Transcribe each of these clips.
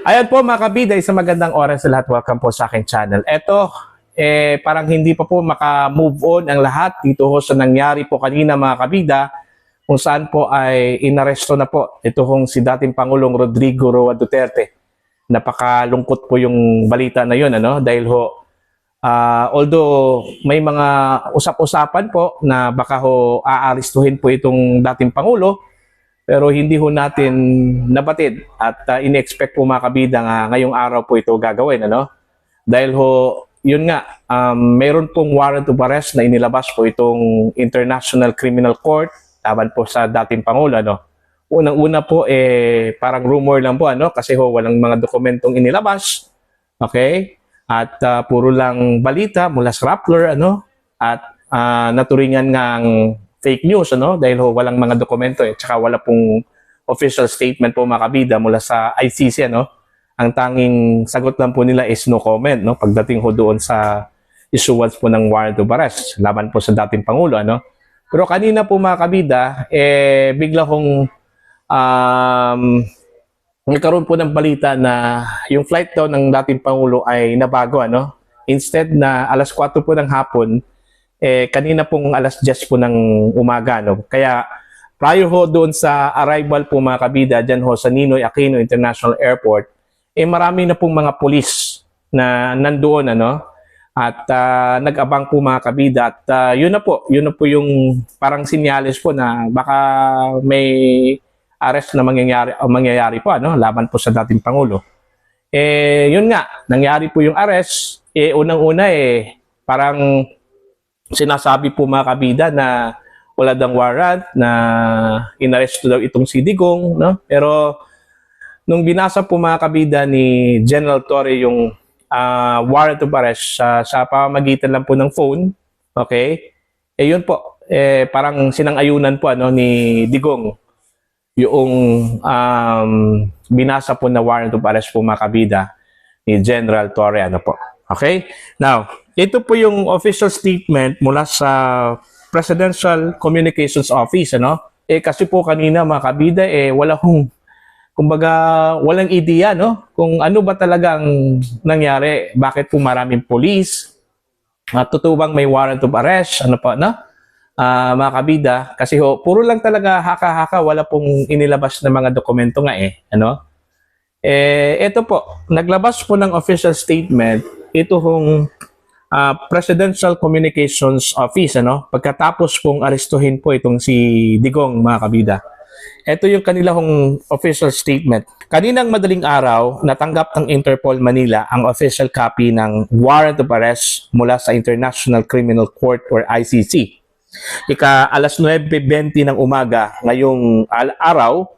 Ayan po mga kabida, isang magandang oras sa lahat. Welcome po sa aking channel. Eto, parang hindi pa po maka-move on ang lahat dito ho sa nangyari po kanina mga kabida, kung saan po ay inaresto na po ito hong si dating Pangulong Rodrigo Roa Duterte. Napakalungkot po yung balita na yun, ano? Dahil ho, although may mga usap-usapan po na baka ho aarestuhin po itong dating Pangulo, pero hindi ho natin nabatid at in-expect po mga kabida nga ngayong araw po ito gagawin, ano? Dahil ho, yun nga, mayroon pong warrant of arrest na inilabas po itong International Criminal Court laban po sa dating Pangulo, ano? Unang-una po, parang rumor lang po, ano? Kasi ho, walang mga dokumentong inilabas, okay? At puro lang balita mula sa Rappler, ano? At naturingan ngang fake news, ano? Dahil ho, walang mga dokumento, tsaka wala pong official statement po mga kabida mula sa ICC, ano? Ang tanging sagot lang po nila is no comment, no? Pagdating ho doon sa issuance po ng warrant of arrest laban po sa dating Pangulo, ano? Pero kanina po mga kabida, bigla hong nagkaroon po ng balita na yung flight daw ng dating Pangulo ay nabago, ano? Instead na alas 4 po ng hapon, kanina pong alas 10 po ng umaga, no? Kaya prior ho doon sa arrival po mga kabida dyan ho sa Ninoy Aquino International Airport, marami na pong mga pulis na nandoon, ano? At nag-abang po mga kabida at yun na po yung parang sinyalis po na baka may arrest na mangyayari po, ano? Laban po sa dating Pangulo. Yun nga, nangyari po yung arrest. Unang-una parang sinasabi po mga kabida na wala daw warrant, na inaresto daw itong si Digong, no? Pero nung binasa po mga kabida ni General Torre yung warrant of arrest sa pamamagitan lang po ng phone, okay? Yun po, parang sinang-ayunan po, ano, ni Digong yung binasa po na warrant of arrest po mga kabida ni General Torre, ano po. Okay? Now, ito po yung official statement mula sa Presidential Communications Office, ano? Kasi po kanina mga kabida, walang ideya, no? Kung ano ba talagang nangyari, bakit po maraming police, totoo bang may warrant of arrest, ano pa, no? Mga kabida, kasi ho, puro lang talaga haka-haka, wala pong inilabas na mga dokumento nga, ano? Ito po, naglabas po ng official statement, ito hong Presidential Communications Office, ano? Pagkatapos pong arestuhin po itong si Digong, mga kabida. Ito yung kanilang official statement. Kaninang madaling araw, natanggap ng Interpol Manila ang official copy ng warrant of arrest mula sa International Criminal Court or ICC. Alas 9:20 ng umaga ngayong araw,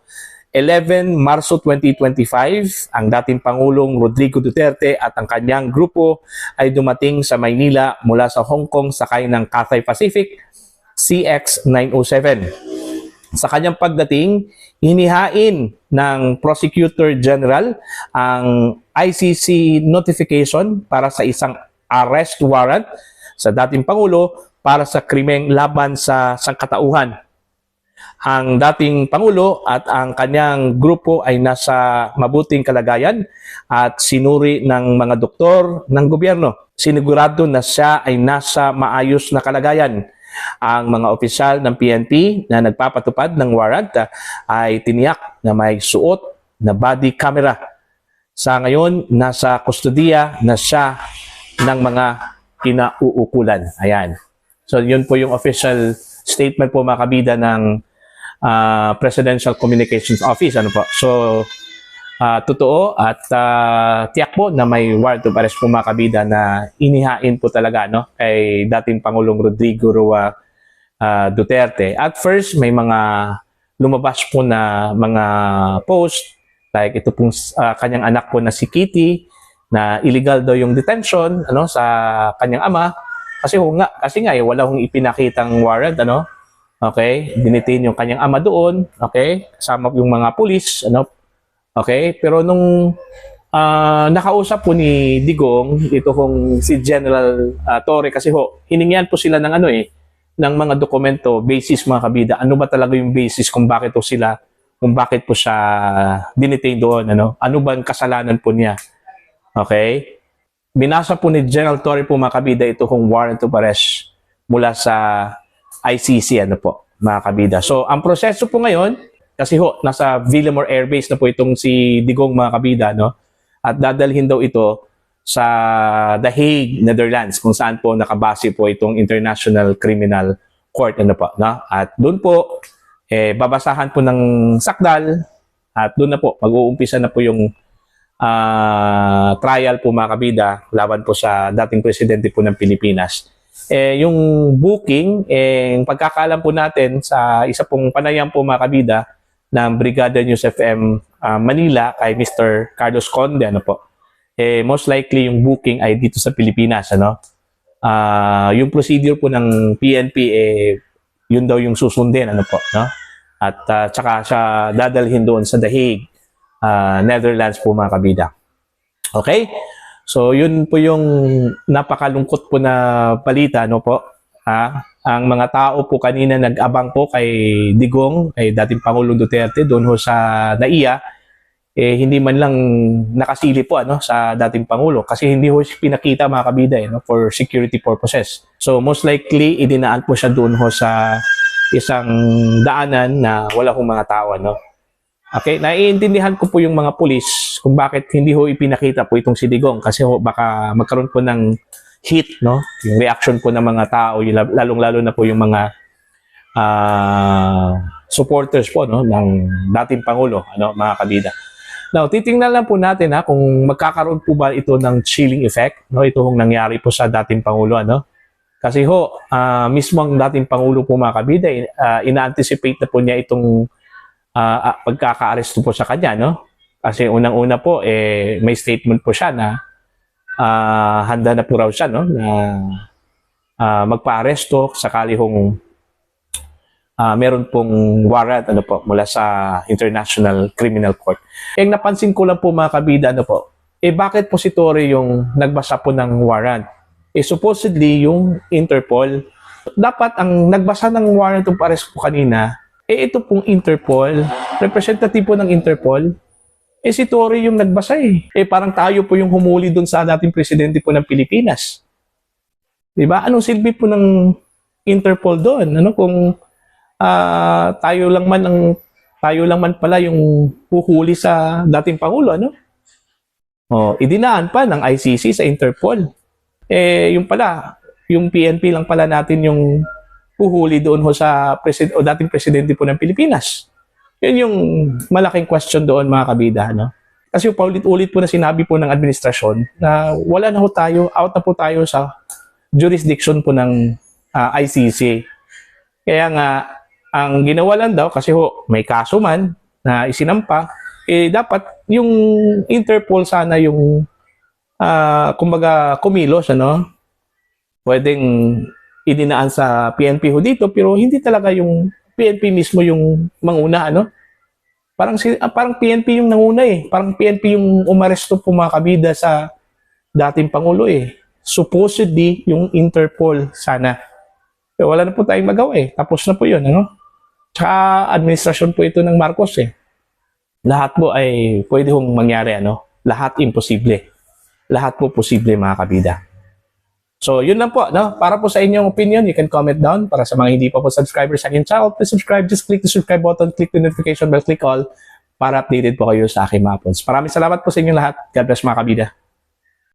11 Marso 2025, ang dating Pangulong Rodrigo Duterte at ang kanyang grupo ay dumating sa Maynila mula sa Hong Kong sakay ng Cathay Pacific CX-907. Sa kanyang pagdating, hinihain ng Prosecutor General ang ICC notification para sa isang arrest warrant sa dating Pangulo para sa krimeng laban sa sangkatauhan. Ang dating Pangulo at ang kanyang grupo ay nasa mabuting kalagayan at sinuri ng mga doktor ng gobyerno. Sinigurado na siya ay nasa maayos na kalagayan. Ang mga opisyal ng PNP na nagpapatupad ng warrant ay tiniyak na may suot na body camera. Sa ngayon, nasa kustodiya na siya ng mga kinauukulan. Ayan. So, yun po yung official statement po mga kabida ng Presidential Communications Office, ano po. So totoo at tiyak po na may warrant of arrest po mga kabida na inihain po talaga, no, kay dating Pangulong Rodrigo Roa Duterte. At first may mga lumabas po na mga post like ito pong kanyang anak po na si Kitty na illegal daw yung detention, ano, sa kanyang ama kasi nga wala hong ipinakitang warrant, ano. Okay, dinitain yung kanyang ama doon, okay, kasama yung mga pulis, ano, okay, pero nung nakausap po ni Digong, ito kong si General Torre, kasi ho, hiningian po sila ng ng mga dokumento, basis mga kabida, ano ba talaga yung basis kung bakit po sila kung bakit po siya dinetain doon. Ano ba ang kasalanan po niya? Okay? Binasa po ni General Torre po mga kabida ito kung warrant of arrest mula sa ICC mga kabida. So, ang proseso po ngayon, kasi nasa Villamor Air Base na po itong si Digong mga kabida, at dadalhin daw ito sa The Hague, Netherlands, kung saan po nakabase po itong International Criminal Court, At doon po, babasahan po ng sakdal, at doon na po, mag-uumpisa na po yung trial po mga kabida laban po sa dating presidente po ng Pilipinas. Yung booking, yung pagkakaalam po natin sa isa pong panayam po mga kabida ng Brigada News FM Manila kay Mr. Carlos Conde, most likely yung booking ay dito sa Pilipinas, yung procedure po ng PNP, yun daw yung susundin, At tsaka siya dadalhin doon sa The Hague, Netherlands po mga kabida. Okay? So, yun po yung napakalungkot po na balita, Ang mga tao po kanina nag-abang po kay Digong, kay dating Pangulong Duterte, doon sa NAIA, hindi man lang nakasili po sa dating Pangulo kasi hindi ho pinakita mga kabida for security purposes. So, most likely, idinaan po siya doon sa isang daanan na wala hong mga tao, Okay, naiintindihan ko po yung mga pulis kung bakit hindi ho ipinakita po itong si Digong kasi baka magkaroon po ng heat, yung reaction po ng mga tao, lalong-lalo na po yung mga supporters po ng dating Pangulo, mga kabida. Now, titingnan lang po natin kung magkakaroon po ba ito ng chilling effect, ito hong nangyari po sa dating Pangulo, Kasi mismo ang dating Pangulo po mga kabida, ina-anticipate na po niya itong pagkaka-aresto po sa kanya, Kasi unang-una po, may statement po siya na handa na po raw siya, na magpa-aresto sakali hong meron pong warrant, mula sa International Criminal Court. Napansin ko lang po mga kabida, bakit po si Torre yung nagbasa po ng warrant? Supposedly yung Interpol. Dapat ang nagbasa ng warrant of arrest po kanina, ito pong Interpol, representative po ng Interpol, si Torre yung nagbasa parang tayo po yung humuli dun sa dating presidente po ng Pilipinas. Diba? Anong silbi po ng Interpol doon? Kung tayo lang man pala yung huhuli sa dating Pangulo, idinaan pa ng ICC sa Interpol. Yung pala, yung PNP lang pala natin yung huhuli doon sa dating presidente po ng Pilipinas. Yun yung malaking question doon mga kabida. Kasi paulit-ulit po na sinabi po ng administrasyon na wala na tayo, out na po tayo sa jurisdiction po ng ICC. Kaya nga, ang ginawa lang daw, kasi may kaso man na isinampa, dapat yung Interpol sana yung kumbaga kumilos, pwedeng idinaan sa PNP dito, pero hindi talaga yung PNP mismo yung manguna, Parang PNP yung nanguna Parang PNP yung umaresto po mga kabida sa dating Pangulo Supposedly yung Interpol sana. Pero wala na po tayong magawa Tapos na po yun, Tsaka administrasyon po ito ng Marcos Lahat po ay pwede hong mangyari, Lahat imposible. Lahat po posible mga kabida. So, yun lang po, Para po sa inyong opinion, you can comment down. Para sa mga hindi pa po subscribers sa aking channel, please subscribe. Just click the subscribe button, click the notification bell, click all para updated po kayo sa aking mga uploads. Maraming salamat po sa inyong lahat. God bless mga kabida.